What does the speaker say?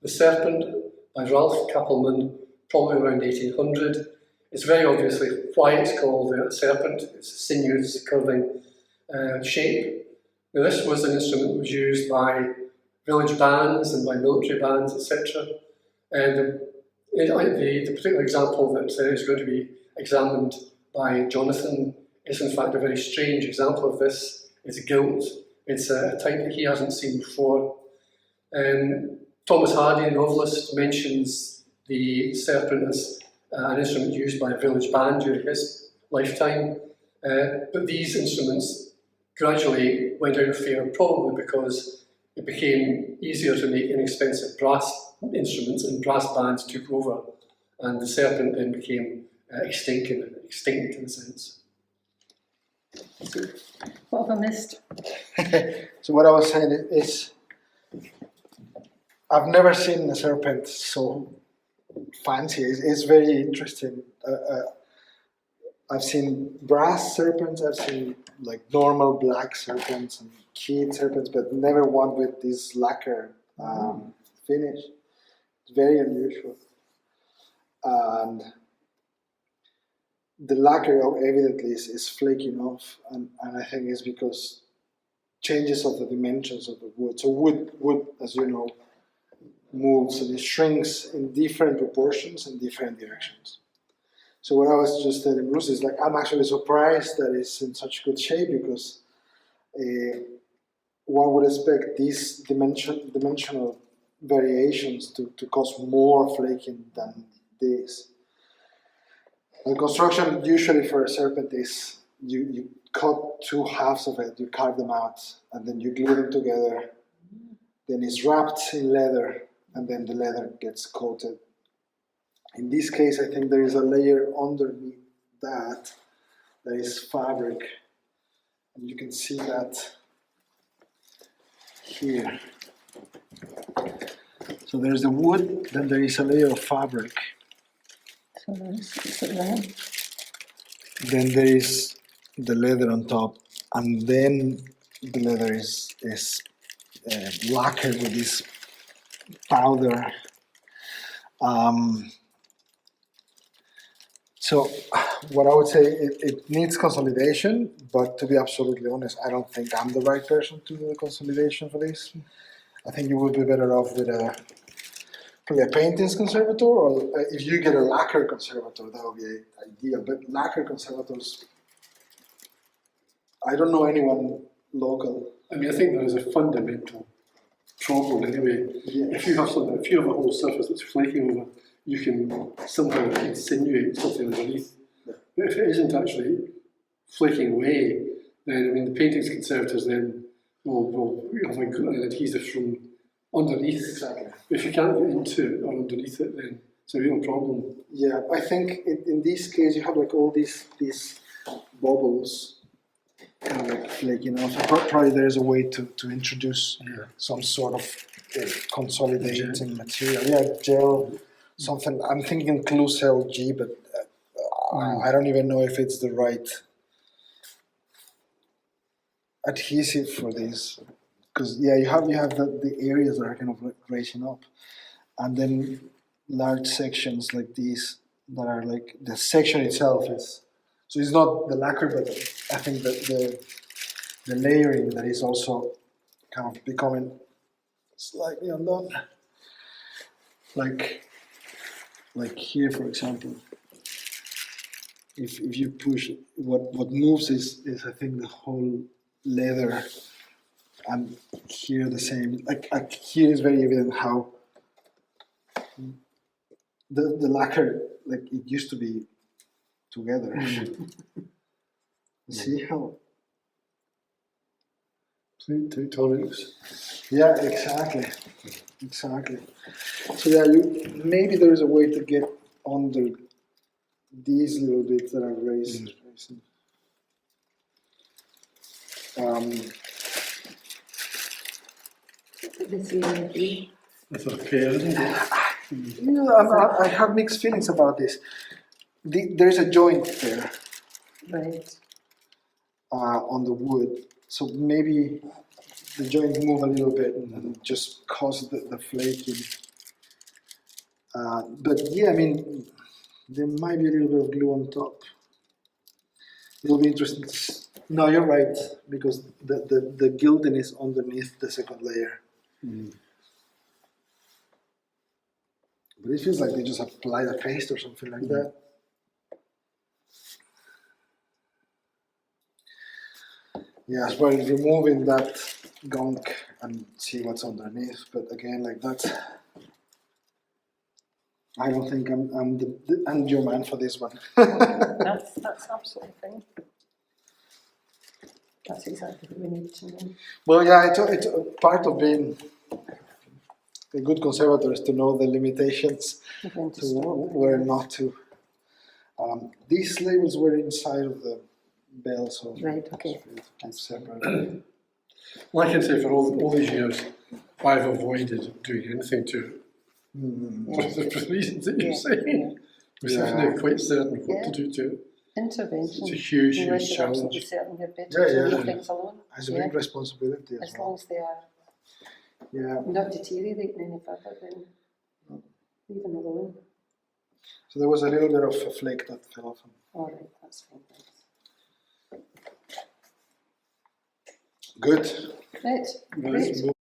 The Serpent by Ralph Capleman, probably around 1800. It's very obviously why it's called a serpent. It's a sinuous, curving shape. Now, this was an instrument that was used by village bands and by military bands, etc. And the particular example that is going to be examined by Jonathan is in fact a very strange example of this. It's a gilt. It's a type that he hasn't seen before. Thomas Hardy, the novelist, mentions the serpent as an instrument used by a village band during his lifetime. But these instruments gradually went out of favour, probably because it became easier to make inexpensive brass instruments and brass bands took over, and the serpent then became extinct in a sense. What have I missed? So what I was saying is, I've never seen a serpent so fancy. It's very interesting. I've seen brass serpents, I've seen like normal black serpents and keyed serpents, but never one with this lacquer finish. It's very unusual. And the lacquer evidently is flaking off, and I think it's because changes of the dimensions of the wood. So wood, as you know, moves and it shrinks in different proportions in different directions. So what I was just telling Bruce is like, I'm actually surprised that it's in such good shape, because one would expect these dimensional variations to cause more flaking than this. The construction usually for a serpent is you cut two halves of it, you carve them out, and then you glue them together. Then it's wrapped in leather, and then the leather gets coated. In this case, I think there is a layer underneath that is fabric, and you can see that here. So there's the wood, then there is a layer of fabric. So there's there. Then there is the leather on top, and then the leather is lacquered with this powder. So what I would say, it needs consolidation, but to be absolutely honest, I don't think I'm the right person to do the consolidation for this. I think you would be better off with probably a paintings conservator, or if you get a lacquer conservator, that would be ideal. But lacquer conservators, I don't know anyone local. I mean, I think there is a fundamental problem anyway. Yes. If you have a whole surface that's flaking over, you can somehow insinuate something underneath. Yeah. But if it isn't actually flaking away, then I mean the paintings conservators then will have an adhesive from underneath. Exactly. If you can't get into it or underneath it, then it's a real problem. Yeah, I think in this case you have like all these bubbles kind of like flaking off. Probably there's a way to introduce some sort of consolidating material. Yeah, gel, something. I'm thinking Clucel G, but I don't even know if it's the right adhesive for this. Because you have the areas that are kind of like raising up, and then large sections like these that are like the section itself is. So it's not the lacquer, but I think that the layering that is also kind of becoming slightly undone. Like here, for example, if you push, what moves is I think the whole leather. And here the same. Like here is very evident how the lacquer, like it used to be together. See how? Tectonics. Yeah, exactly. So yeah, maybe there is a way to get under these little bits that are raised. This really. That's a pair, isn't it? I have mixed feelings about this. There's a joint there Right. on the wood, so maybe the joint move a little bit and just cause the flaking. But yeah, I mean, there might be a little bit of glue on top. It'll be interesting. No, you're right, because the gilding is underneath the second layer. But it feels like they just applied a paste or something like that. Yeah, as well as removing that gunk and see what's underneath. But again, like that, I don't think I'm your man for this one. That's absolutely fine. That's exactly what we need to know. Well, yeah, it's part of being a good conservator is to know the limitations When to to stop. where not to. These labels were inside of the bell, so Right, okay. it's separate. Well, I can say for all these years, I've avoided doing anything to it for the reasons that you're saying. We're certainly quite certain what to do to it. Intervention. It's a huge, Unless huge you're absolutely challenge. certain you're better Yeah, to yeah. leave things alone. It's a big responsibility as As long well. as they are Yeah. not deteriorating any further, then leave them alone. So there was a little bit of a flake that fell off. All right, that's fine. Thanks. Good. Right, great.